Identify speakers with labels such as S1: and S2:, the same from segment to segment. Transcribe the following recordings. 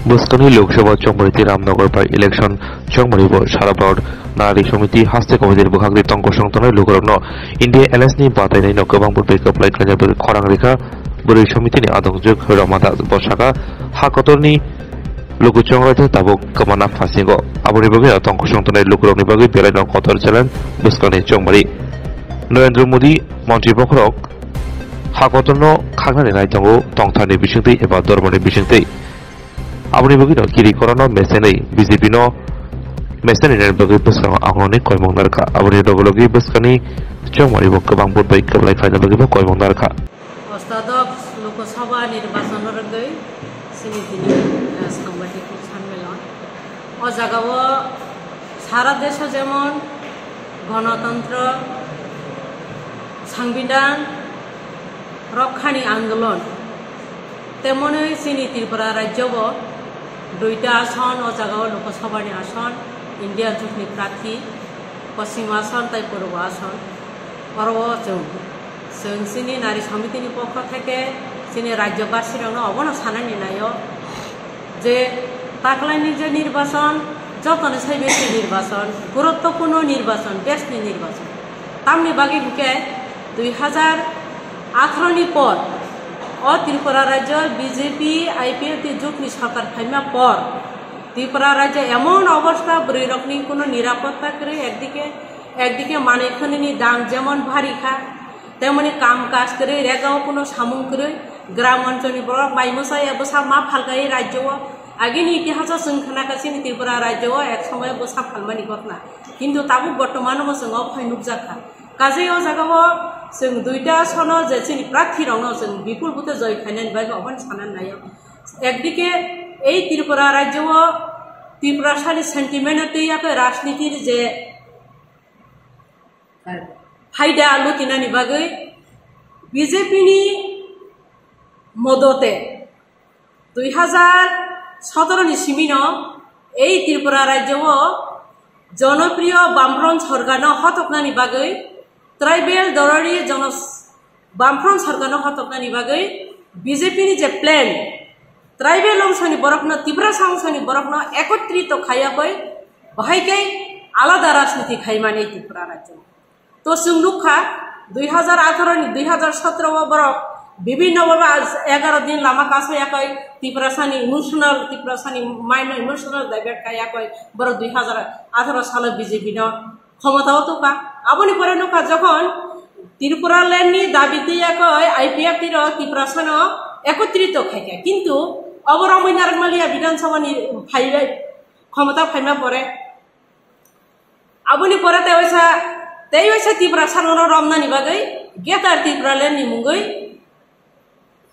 S1: বস্কনি Lok Sabha চংমরিতি Ramnagar by election চংমরিব সারাবরত नागरिक समिति हास्ते कमिटिर बुखागरि तंक संतनाय लुगरनो India एलायन्सनि बादायनायनो गोबां बुरबै कप्लाय खालामनाय खरां रेखा बुरै समितिनि आदंजोग रमादा बसाका हाकतरनि लुगुचंरायथे ताबो कमाना फासिंगो आबनि बगे तंक संतनाय लुगरनि बगे बेलायनो कतर चलेन बस्कनि चंमरि नरेंद्र मोदी मंत्री पखरक हाकतरनो खागनानै नायथांगो तंथानि बिसिंथै एबा धर्मनि बिसिंथै आबनि बगे किरि करनो मेसेनै बीजेपी नो Mesin ini bagi bersama ahli koi mengarka, abadi dogologi bersani cuma ibu kebang buat baik kebalai kerja bagi koi mengarka.
S2: Ostadok Lokosabha nirbachan rogoi sini dini সাংবাদিক সম্মেলন ও জায়গাও সারা দেশে যেমন গণতন্ত্র সংবিধান রক্ষানি আন্দোলন তেমনই চিনি ত্রিপুরা রাজ্যব দুইটা আসন ও জায়গাও লোকসভানি আসন ইন্ডিয়া জুটনি প্রার্থী পশ্চিম আসন তাই পূর্ব আসন পরও চিনি নারী সমিতিনি পক্ষ থেকে চিনি রাজ্যবাসীর অবনো সানানি নায় যে তাকলাইনি যে নির্বাচন যতনে সেই বেশি নির্বাচন গুরুত্বপূর্ণ নির্বাচন দেশনি নির্বাচন তামনি বাকি ঢুকে 2018 পর ও ত্রিপুরা রাজ্য বিজেপি আইপিএফ জুটনি সরকার ফাইমা পর ত্রিপুরা রাজ্যে এমন অবস্থা বৈরকনি কোনো নিরাপত্তা করে একদিকে মানেখানি দাম যেমন ভারী খা তেমনি কাম কাজ করে রেগাও কোনো সামুং করে গ্রাম অঞ্চলের বড় বাইমসাই বসা মা ফালগাই রাজ্য আগেনি ইতিহাস खोनागासिनो ত্রিপুরা রাজ্য এক সময় বসা ফালমানি ঘটনা কিন্তু তাবো বর্তমানে जों फाइनुक जाखा কাজে ও জায়গাও जों দুইটা সন যে চিনি প্রার্থী রং जों বিপুল বুতে জয় ফাইনাল বাই অবন সানান নাই একদিকে এই ত্রিপুরা রাজ্য ত্রিপুরাশালী সেন্টিমেন্ট তৈয়াকে রাজনীতির যে ফায়দা আলোচনানি বাগৈ বিজেপিনি মদতে 2017 সিমিন এই ত্রিপুরা রাজ্য জনপ্রিয় বামফ্রন্ট সরকার হতকনানি বাগৈ ট্রাইবেল দলরি বামফ্রন্ট সরকার হতকনানি বাগৈ বিজেপিনি যে প্ল্যান ট্রাইবেল অংশনি বরফন ত্রিপুরা অংশনি বরফন একত্রিত খাইয়াকৈ বাহাইকাই আলাদা রাজনীতি খাইমানে ত্রিপুরা রাজ্য তো সুংলুখা 2018-2017 বরফ বিভিন্নভাবে 11 দিন লামা কাজ হইয়াকৈ ত্রিপুরাসানি ইমোশনাল ত্রিপুরাসানি মাইন্ড ইমোশনাল ডাইভার্ট খাইয়াকৈ বরফ 2018 সালে বিজেপি ক্ষমতাও তোকা আবনি পরে নৌকা যখন ত্রিপুরা ল্যান্ডনি দাবিতে আইপিএফ ত্রিপুরাসান একত্রিত খাইকা কিন্তু অবরমই নারমালিয়া বিধানসভা ফাইলে ক্ষমতা ফাইমা পরে আবনি পরে তেইসা ত্রিপুরাসান রমনানি বাগৈ গেটার ত্রিপুরা ল্যান্ডনি মুঙ্গৈ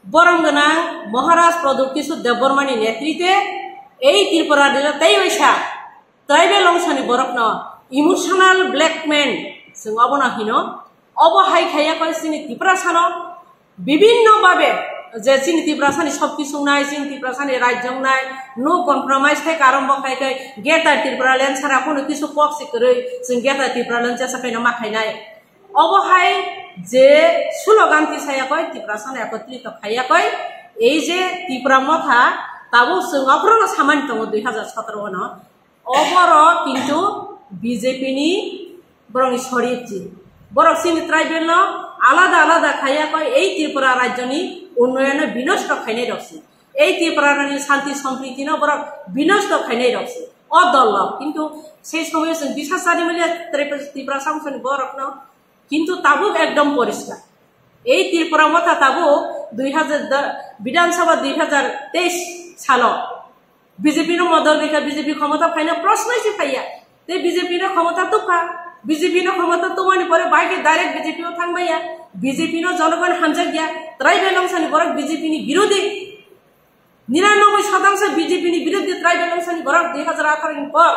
S2: বরমগনা মহারাজ প্রদীপ কিশোর দেববর্মানি নেতৃত্বে এই ত্রিপুরা তেইসা ট্রাইবেল অংশনি বরফন ইমোশনাল ব্ল্যাকমেন जों অবনাহিন অবহাই খাইয়াকৈ চিনি ত্রিপুরাসান বিভিন্নভাবে যে চিনি ত্রিপুরাসানি সবকিছু নাই চিনি ত্রিপুরাসানি রাজ্য নাই নো কম্প্রমাইজ থেকে আরম্ভ খাইকাই গেটার ত্রিপুরা ল্যান্ড ছাড়া কোনো কিছু পক্সি করে जों গেটার ত্রিপুরা ল্যান্ড চেষ্টা মাখাইনাই অবহাই যে স্লোগানটি চাইয়াকৈ ত্রিপুরাসান একত্রিত খাইয়াকৈ এই যে ত্রিপুরা মথা তাবো जों অগ্রণ সামান্য দङ 2017 অবর কিন্তু বিজেপিনি বরং শরীফজি বরং চিনি ট্রাইবেল আলাদা আলাদা খাইয়াকৈ এই ত্রিপুরা রাজ্যনি উন্নয়নে বিনষ্ট খাইনাই রকছে এই ত্রিপুরানি শান্তি সম্প্রীতি বরং বিনষ্ট খাইনাই রকছে অদল কিন্তু সেই সময় जों বিশ্বাস জানি মিলে ত্রিপুরা সংসনি বরফন কিন্তু তাবুক একদম পরিষ্কার এই ত্রিপুরা মথা তাবুক 2000 বিধানসভা 2023 সাল বিজেপির মদল রেখা বিজেপি ক্ষমতা ফাইনা প্রশ্নই ফাইয়া তে বিজেপির ক্ষমতা তোকা বিজেপির ক্ষমতা তোমানি পরে বাইকে ডাইরেক্ট বিজেপিও থাকবাইয়া বিজেপির জনগণ হামজা গিয়া ট্রাইবেল অংশনি বরক বিজেপিনি বিরোধী 99% বিজেপিনি বিরোধী ট্রাইবেল অংশনি বরক 2018 পর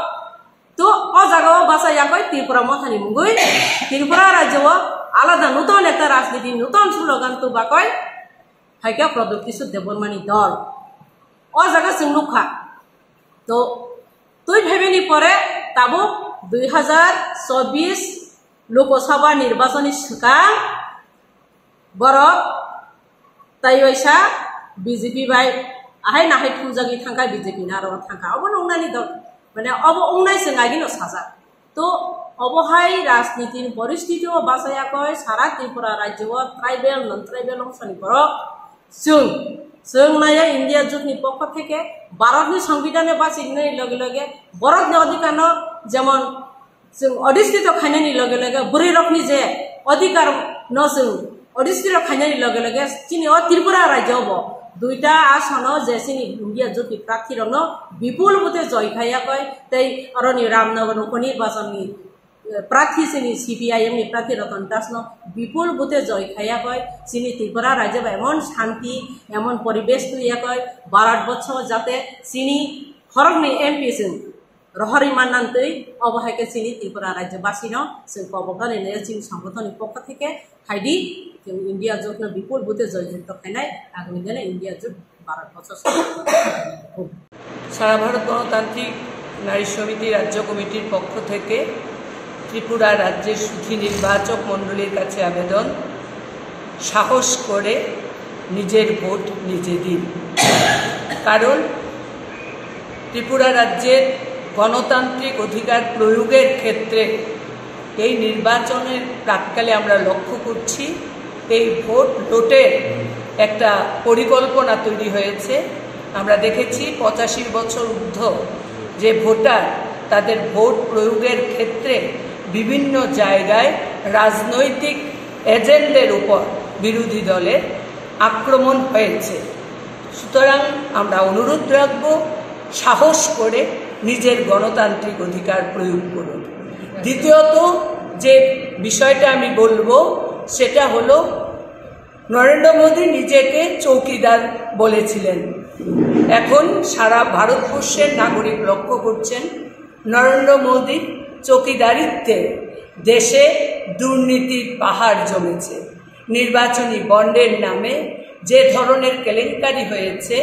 S2: তো ও জায়গাও বাঁচাইয়াকৈ ত্রিপুরা মথানি মুঙ্গৈ ত্রিপুরা রাজ্য আলাদা নতুন একটা রাজনীতি নতুন স্লোগান তো বাকয় হাইকা প্রদীপ কিশোর দেববর্মানি দল ও জায়গা जों নুখা তো তুই ভেবেনি পরে তাবো 2024 লোকসভা নির্বাচনী সিকাং বরক তাইসা বিজেপি বাই ahai nahai thujagi thangkai BJP na aro thangka obo nongnani dol mane obo ongnai sengai no saja to অবহাই রাজনীতির পরিস্থিতিও বাঁচাইয়াকৈ সারা ত্রিপুরা রাজ্য ট্রাইবেল নন ট্রাইবেল অংশনি বরক जों नाया इंडिया जुगनि पक्ष থেকে भारतनि संविधाने बासिनायनि लगे लगे बरकनि अधिकार जेमन जों अधिष्ठित खायनायनि लगे लगे बुरै रकनि जे अधिकार न जों अधिष्ठित खायनायनि लगे लगे चिनि त्रिपुरा राज्यआव दुईटा आसन जेसिनि इंडिया जुगनि प्रार्थीरन विपुल भोटे जय खायाकै तै अरनि रामनगर उपनिर्वाचननि प्रार्थी सिनी CPIM नि प्रार्थी रतन दास न विपुल भोटे जय खायाकै सिनी त्रिपुरा राज्य एमन शांति एमन परिवेश तुयाकै भारतवर्ष जाते सिनी हरकनि MP जों रहरि माननानै अबहायके सिनी त्रिपुरा राज्यबासी न जों पबकानि नेचिन संगठननि पक्ष থেকে हाइदि जों इंडिया जुगनो विपुल भोटे जय जयन्त खायनाय आगामी दिने इंडिया जुग भारतवर्ष
S3: সারা ভারত গণতান্ত্রিক নারী সমিতি রাজ্য কমিটির পক্ষ থেকে ত্রিপুরা রাজ্যের সুধী নির্বাচক মণ্ডলীর কাছে আবেদন সাহস করে নিজের ভোট নিজে দিন কারণ ত্রিপুরা রাজ্যের গণতান্ত্রিক অধিকার প্রয়োগের ক্ষেত্রে এই নির্বাচনের প্রাক্কালে আমরা লক্ষ্য করছি এই ভোট লোটের একটা পরিকল্পনা তৈরি হয়েছে আমরা দেখেছি 85 বছর ঊর্ধ্ব যে ভোটার তাদের ভোট প্রয়োগের ক্ষেত্রে বিভিন্ন জায়গায় রাজনৈতিক এজেন্ডের উপর বিরোধী দলের আক্রমণ হয়েছে সুতরাং আমরা অনুরোধ রাখব সাহস করে নিজের গণতান্ত্রিক অধিকার প্রয়োগ করুন দ্বিতীয়ত যে বিষয়টা আমি বলবো সেটা হলো নরেন্দ্র মোদী নিজেকে চৌকিদার বলেছিলেন এখন সারা ভারতবর্ষের নাগরিক লক্ষ্য করছেন নরেন্দ্র মোদী চৌকিদারিত্বে দেশে দুর্নীতির পাহাড় জমেছে নির্বাচনী বন্ডের নামে যে ধরনের কেলেঙ্কারি হয়েছে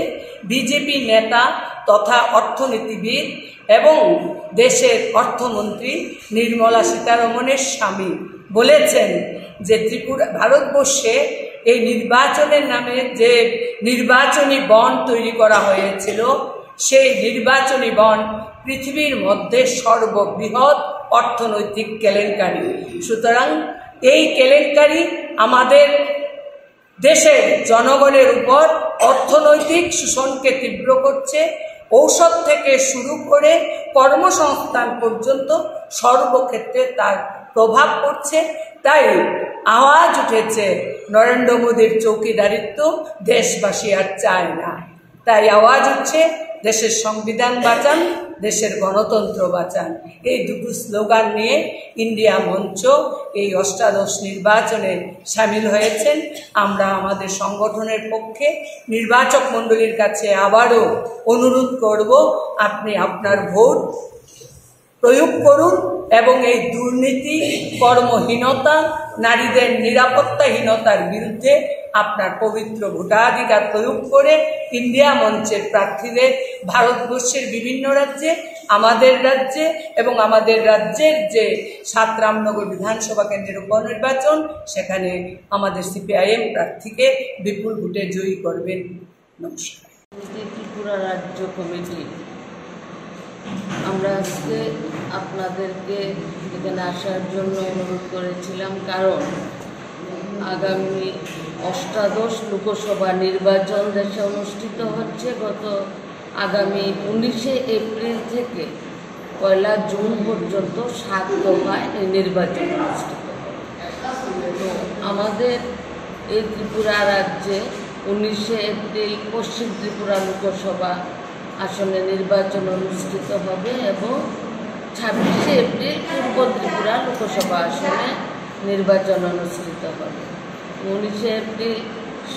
S3: বিজেপি নেতা তথা অর্থনীতিবিদ এবং দেশের অর্থমন্ত্রী নির্মলা সীতারমণের স্বামী বলেছেন যে ত্রিপুরা ভারতবর্ষে এই নির্বাচনের নামে যে নির্বাচনী বন্ড তৈরি করা হয়েছিল সেই নির্বাচনী বন্ড পৃথিবীর মধ্যে সর্ববৃহৎ অর্থনৈতিক কেলেঙ্কারি সুতরাং এই কেলেঙ্কারি আমাদের দেশের জনগণের উপর অর্থনৈতিক শোষণকে তীব্র করছে ঔষধ থেকে শুরু করে কর্মসংস্থান পর্যন্ত সর্বক্ষেত্রে তার প্রভাব পড়ছে তাই আওয়াজ উঠেছে নরেন্দ্র মোদীর চৌকিদারিত্ব দেশবাসী আর চায় না তাই আওয়াজ উঠছে দেশের সংবিধান বাঁচান দেশের গণতন্ত্র বাঁচান এই দুটো স্লোগান নিয়ে ইন্ডিয়া মঞ্চ এই অষ্টাদশ নির্বাচনে সামিল হয়েছেন আমরা আমাদের সংগঠনের পক্ষে নির্বাচক মণ্ডলীর কাছে আবারও অনুরোধ করব আপনি আপনার ভোট প্রয়োগ করুন এবং এই দুর্নীতি কর্মহীনতা নারীদের নিরাপত্তাহীনতার বিরুদ্ধে আপনার পবিত্র ভোটাধিকার প্রয়োগ করে ইন্ডিয়া মঞ্চের প্রার্থীদের ভারতবর্ষের বিভিন্ন রাজ্যে আমাদের রাজ্যে এবং আমাদের রাজ্যের যে 7 রামনগর বিধানসভা কেন্দ্রের উপনির্বাচন সেখানে আমাদের CPIM প্রার্থীকে বিপুল ভোটে জয়ী করবেন নমস্কার
S4: ত্রিপুরা রাজ্য কমিটি আমরা আজকে আপনাদেরকে এখানে আসার জন্য অনুরোধ করেছিলাম কারণ আগামী অষ্টাদশ লোকসভা নির্বাচন দেশে অনুষ্ঠিত হচ্ছে গত আগামী 19শে এপ্রিল থেকে 1লা জুন পর্যন্ত 7 দফায় এই নির্বাচন অনুষ্ঠিত হবে তো আমাদের এই ত্রিপুরা রাজ্যে 19শে এপ্রিল পশ্চিম ত্রিপুরা লোকসভা আসনে নির্বাচন অনুষ্ঠিত হবে এবং 26শে এপ্রিল পূর্ব ত্রিপুরা লোকসভা আসনে নির্বাচন অনুষ্ঠিত হবে 19শে এপ্রিল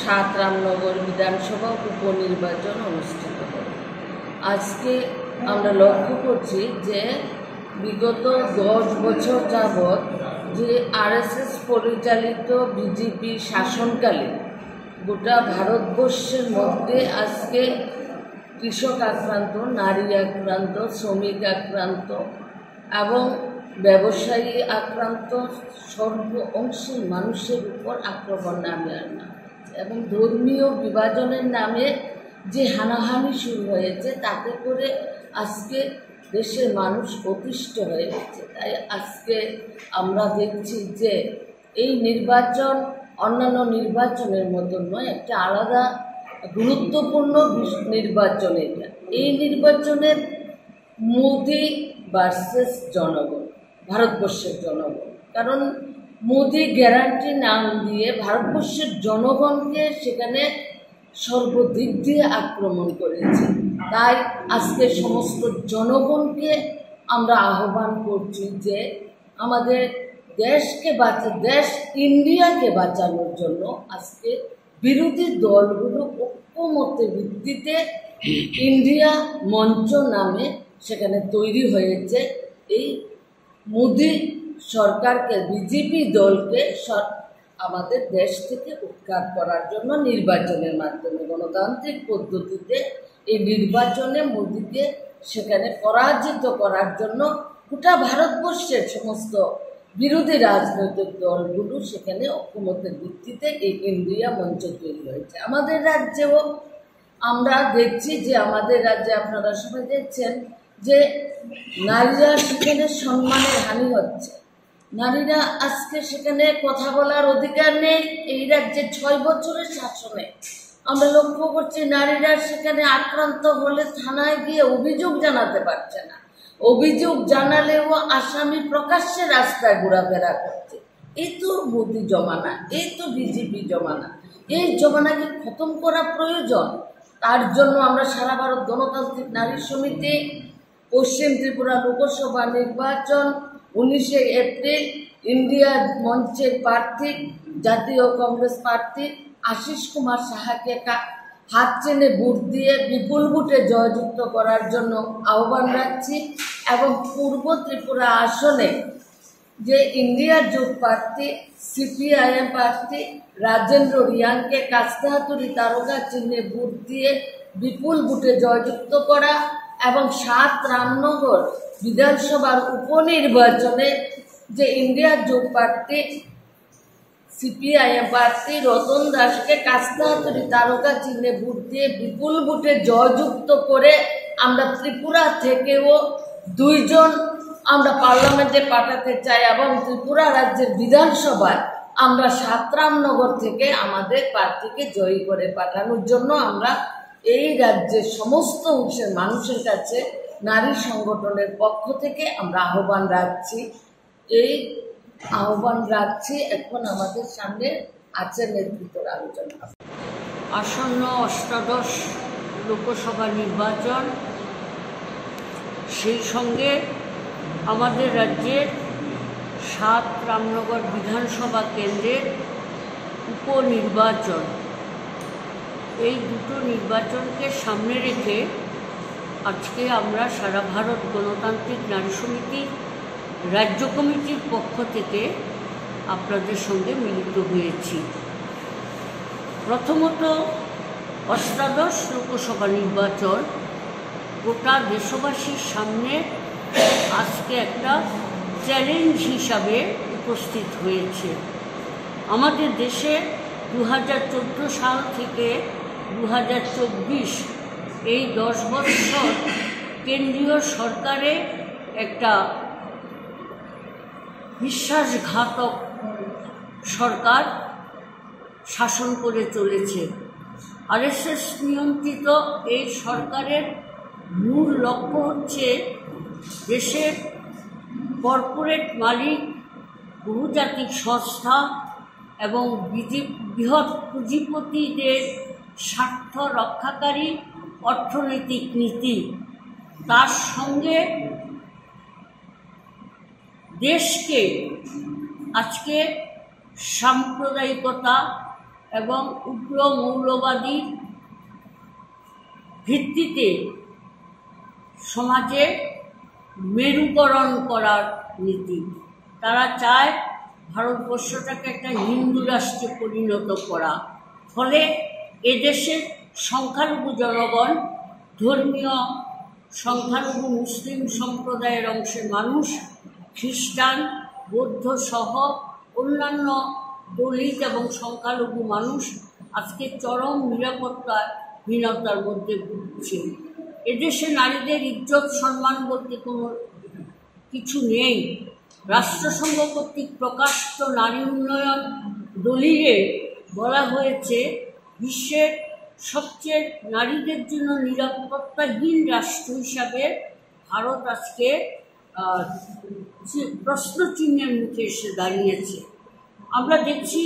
S4: 7 রামনগর বিধানসভা উপনির্বাচন অনুষ্ঠিত হবে আজকে আমরা লক্ষ্য করছি যে বিগত 10 বছর যাবৎ যে RSS পরিচালিত বিজেপি শাসনকালে গোটা ভারতবর্ষের মধ্যে আজকে কৃষক আক্রান্ত নারী আক্রান্ত শ্রমিক আক্রান্ত এবং ব্যবসায়ী আক্রান্ত সর্ব অংশের মানুষের উপর আক্রমণ নামে এবং ধর্মীয় বিভাজনের নামে যে হানাহানি শুরু হয়েছে তাতে করে আজকে দেশের মানুষ অতিষ্ঠ হয়ে গেছে। তাই আজকে আমরা দেখছি যে এই নির্বাচন অন্যান্য নির্বাচনের মতন নয়, একটা আলাদা গুরুত্বপূর্ণ নির্বাচন এটা। এই নির্বাচনের মোদি ভার্সেস জনগণ, ভারতবর্ষের জনগণ। কারণ মোদি গ্যারান্টি নাম দিয়ে ভারতবর্ষের জনগণকে সেখানে সর্বদিক দিয়ে আক্রমণ করেছে। তাই আজকে সমস্ত জনগণকে আমরা আহ্বান করছি যে আমাদের দেশকে দেশ ইন্ডিয়াকে বাঁচানোর জন্য আজকে বিরোধী দলগুলো ঐক্যমত্যের ভিত্তিতে ইন্ডিয়া মঞ্চ নামে সেখানে তৈরি হয়েছে। এই মোদি সরকারকে, বিজেপি দলকে আমাদের দেশ থেকে উৎখাত করার জন্য নির্বাচনের মাধ্যমে গণতান্ত্রিক পদ্ধতিতে এই নির্বাচনে মোদিকে সেখানে পরাজিত করার জন্য গোটা ভারতবর্ষের সমস্ত বিরোধী রাজনৈতিক দলগুলো সেখানে ঐক্যমত্যের ভিত্তিতে এই ইন্ডিয়া মঞ্চ তৈরি হয়েছে। আমাদের রাজ্যেও আমরা দেখছি যে আমাদের রাজ্যে আপনারা সবাই দেখছেন যে নারীরা সেখানে সম্মানের হানি হচ্ছে। নারীরা আজকে সেখানে কথা বলার অধিকার নেই। এই রাজ্যে 6 বছরের শাসনে আমরা লক্ষ্য করছি নারীরা সেখানে আক্রান্ত হলে থানায় গিয়ে অভিযোগ জানাতে পারছে না। অভিযোগ জানালেও আসামি প্রকাশ্যে রাস্তায় ঘোরাফেরা করছে। এই তো মোদি জমানা, এই তো বিজেপি জমানা। এই জমানাকে খতম করা প্রয়োজন। তার জন্য আমরা সারা ভারত গণতান্ত্রিক নারী সমিতি পশ্চিম ত্রিপুরা লোকসভা নির্বাচন 19 এপ্রিল ইন্ডিয়া মঞ্চের প্রার্থী জাতীয় কংগ্রেস প্রার্থী আশিস কুমার সাহাকে হাত চেনে ভোট দিয়ে বিপুল ভোটে জয়যুক্ত করার জন্য আহ্বান রাখছি। এবং পূর্ব ত্রিপুরা আসনে যে ইন্ডিয়া জোট প্রার্থী সিপিআইএম প্রার্থী রাজেন্দ্র রিয়াংকে কাস্তাহাতুরি তারকা চিহ্নে ভোট দিয়ে বিপুল ভোটে জয়যুক্ত করা এবং 7 রামনগর বিধানসভার উপনির্বাচনে যে ইন্ডিয়া জোট প্রার্থী সিপিআইএম প্রার্থী রতন দাসকে কাস্তাহাতুরি তারকা চিহ্নে ভোট দিয়ে বিপুল ভোটে জয়যুক্ত করে আমরা ত্রিপুরা থেকেও 2 জন আমরা পার্লামেন্টে পাঠাতে চাই এবং ত্রিপুরা রাজ্যের বিধানসভায় আমরা 7 রামনগর থেকে আমাদের প্রার্থীকে জয়ী করে পাঠানোর জন্য আমরা এই রাজ্যের সমস্ত অংশের মানুষের কাছে নারী সংগঠনের পক্ষ থেকে আমরা আহ্বান রাখছি। এই আহ্বান রাখছি। এখন আমাদের সামনে আছে নেতৃত্বের আলোচনা।
S5: আসন্ন অষ্টাদশ লোকসভা নির্বাচন, সেই সঙ্গে আমাদের রাজ্যের 7 রামনগর বিধানসভা কেন্দ্রের উপনির্বাচন, এই দুটো নির্বাচনকে সামনে রেখে আজকে আমরা সারা ভারত গণতান্ত্রিক নারী সমিতি রাজ্য কমিটির পক্ষ থেকে আপনাদের সঙ্গে মিলিত হয়েছি। প্রথমত, অষ্টাদশ লোকসভা নির্বাচন গোটা দেশবাসীর সামনে আজকে একটা চ্যালেঞ্জ হিসাবে উপস্থিত হয়েছে। আমাদের দেশে 2014 সাল থেকে 2024 এই 10 বছর কেন্দ্রীয় সরকারে একটা বিশ্বাসঘাতক সরকার শাসন করে চলেছে। আরএসএস নিয়ন্ত্রিত এই সরকারের মূল লক্ষ্য হচ্ছে দেশের কর্পোরেট মালিক, বহুজাতিক সংস্থা এবং বৃহৎ পুঁজিপতিদের স্বার্থ রক্ষাকারী অর্থনৈতিক নীতি। তার সঙ্গে দেশকে আজকে সাম্প্রদায়িকতা এবং উগ্র মৌলবাদী ভিত্তিতে সমাজে মেরুকরণ করার নীতি। তারা চায় ভারতবর্ষটাকে একটা হিন্দু রাষ্ট্রে পরিণত করা। ফলে এদেশের সংখ্যালঘু জনগণ, ধর্মীয় সংখ্যালঘু মুসলিম সম্প্রদায়ের অংশের মানুষ, খ্রিস্টান, বৌদ্ধ সহ অন্যান্য দলিত এবং সংখ্যালঘু মানুষ আজকে চরম নিরাপত্তার হীনতার মধ্যে ভুগছে। এদেশে নারীদের ইজ্জত সম্মান বলতে কোনো কিছু নেই। রাষ্ট্রসংঘ কর্তৃক প্রকাশিত নারী উন্নয়ন দলিলে বলা হয়েছে বিশ্বের সবচেয়ে নারীদের জন্য নিরাপত্তাহীন রাষ্ট্র হিসাবে ভারত আজকে প্রশ্নচিহ্নের মুখে এসে দাঁড়িয়েছে। আমরা দেখছি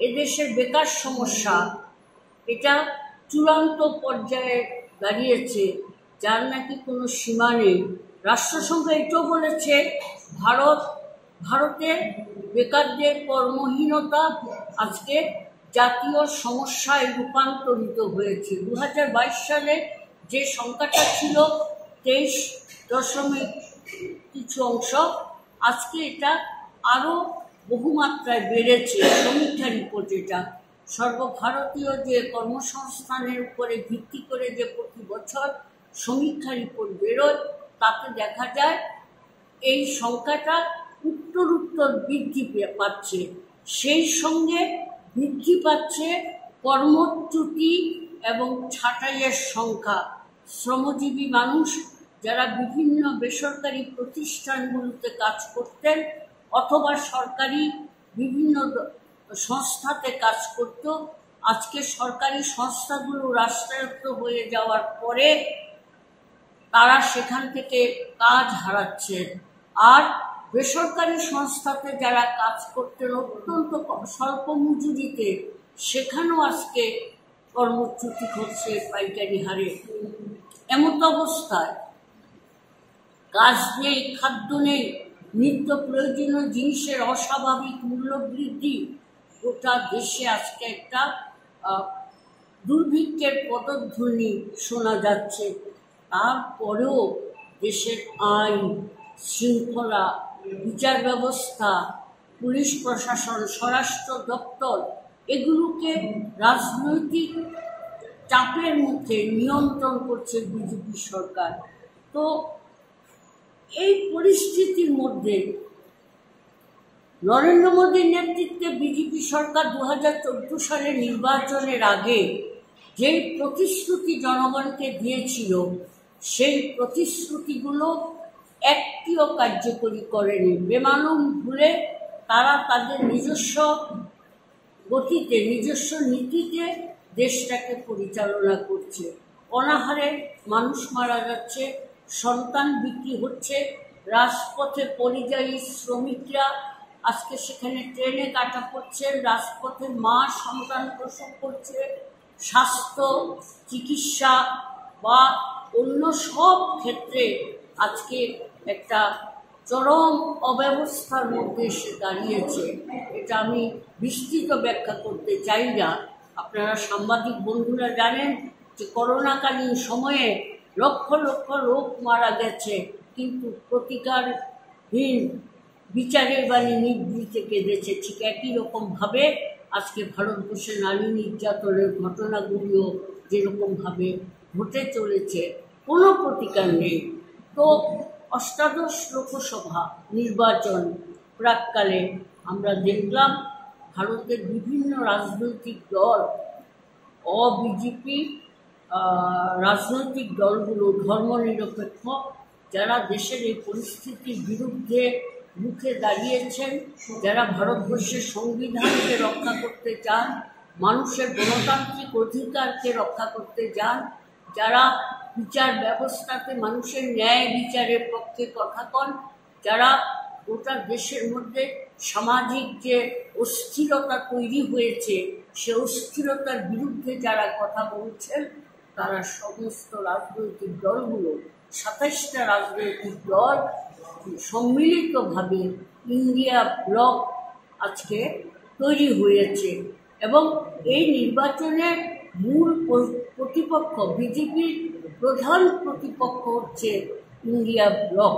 S5: এদেশের বেকার সমস্যা এটা চূড়ান্ত পর্যায়ে দাঁড়িয়েছে, যার নাকি কোনো সীমা নেই। রাষ্ট্রসংঘ এটাও বলেছে ভারতে বেকারদের কর্মহীনতা আজকে জাতীয় সমস্যায় রূপান্তরিত হয়েছে। 2022 সালে যে সংখ্যাটা ছিল 23 কিছু অংশ, আজকে এটা আরও বহুমাত্রায় বেড়েছে। সমীক্ষা রিপোর্ট এটা সর্বভারতীয় যে কর্মসংস্থানের উপরে ভিত্তি করে যে প্রতি বছর সমীক্ষা রিপোর্ট বেরোয় তাতে দেখা যায় এই সংখ্যাটা উত্তরোত্তর বৃদ্ধি পাচ্ছে। সেই সঙ্গে বৃদ্ধি পাচ্ছে কর্মচ্যুতি এবং ছাঁটাইয়ের সংখ্যা। শ্রমজীবী মানুষ যারা বিভিন্ন বেসরকারি প্রতিষ্ঠানগুলোতে কাজ করতেন অথবা সরকারি বিভিন্ন সংস্থাতে কাজ করত, আজকে সরকারি সংস্থাগুলো রাষ্ট্রায়ত্ত হয়ে যাওয়ার পরে তারা সেখান থেকে কাজ হারাচ্ছেন। আর বেসরকারি সংস্থাতে যারা কাজ করতেন অত্যন্ত স্বল্প মজুরিতে, সেখানেও আজকে কর্মচ্যুতি ঘটছে পাইকারি হারে। এমত অবস্থায় কাজ নেই, খাদ্য নেই, নিত্য প্রয়োজনীয় জিনিসের অস্বাভাবিক মূল্য বৃদ্ধি, গোটা দেশে আজকে একটা দুর্ভিক্ষের পদধ্বনি শোনা যাচ্ছে। তারপরেও দেশের আইন শৃঙ্খলা, বিচার ব্যবস্থা, পুলিশ প্রশাসন, স্বরাষ্ট্র দপ্তর এগুলোকে রাজনৈতিক চাপের মুখে নিয়ন্ত্রণ করছে বিজেপি সরকার। তো এই পরিস্থিতির মধ্যে নরেন্দ্র মোদীর নেতৃত্বে বিজেপি সরকার 2014 সালের নির্বাচনের আগে যেই প্রতিশ্রুতি জনগণকে দিয়েছিল সেই প্রতিশ্রুতিগুলো একটিও কার্যকরী করেনি। বেমালুম ভুলে তারা তাদের নিজস্ব গতিতে, নিজস্ব নীতিতে দেশটাকে পরিচালনা করছে। অনাহারে মানুষ মারা যাচ্ছে, সন্তান বিক্রি হচ্ছে, রাজপথে পরিযায়ী শ্রমিকরা আজকে সেখানে ট্রেনে কাটা পড়ছে, রাজপথে মা সন্তান প্রসব করছে, স্বাস্থ্য চিকিৎসা বা অন্য সব ক্ষেত্রে আজকে একটা চরম অব্যবস্থার মধ্যে এসে দাঁড়িয়েছে। এটা আমি বিস্তৃত ব্যাখ্যা করতে চাই না। আপনারা সাংবাদিক বন্ধুরা জানেন যে করোনাকালীন সময়ে লক্ষ লক্ষ লোক মারা গেছে, কিন্তু প্রতিকারহীন বিচারের বাণী নিবৃতে কেঁদেছে। ঠিক একই রকমভাবে আজকে ভারতবর্ষে নারী নির্যাতনের ঘটনাগুলিও যেরকমভাবে ঘটে চলেছে, কোনো প্রতিকার নেই। তো অষ্টাদশ লোকসভা নির্বাচন প্রাককালে আমরা দেখলাম ভারতের বিভিন্ন রাজনৈতিক দল, অবিজেপি রাজনৈতিক দলগুলো ধর্মনিরপেক্ষ, যারা দেশের এই পরিস্থিতির বিরুদ্ধে মুখে দাঁড়িয়েছেন, যারা ভারতবর্ষের সংবিধানকে রক্ষা করতে চান, মানুষের গণতান্ত্রিক অধিকারকে রক্ষা করতে চান, যারা বিচার ব্যবস্থাতে মানুষের ন্যায় বিচারের পক্ষে কথা কন, যারা গোটা দেশের মধ্যে সামাজিক যে অস্থিরতা তৈরি হয়েছে সে অস্থিরতার বিরুদ্ধে যারা কথা বলছেন, তারা সমস্ত রাজনৈতিক দলগুলো, 27টা রাজনৈতিক দল সম্মিলিতভাবে ইন্ডিয়া ব্লক আজকে তৈরি হয়েছে। এবং এই নির্বাচনের মূল প্রতিপক্ষ, বিজেপির প্রধান প্রতিপক্ষ হচ্ছে ইন্ডিয়া ব্লক।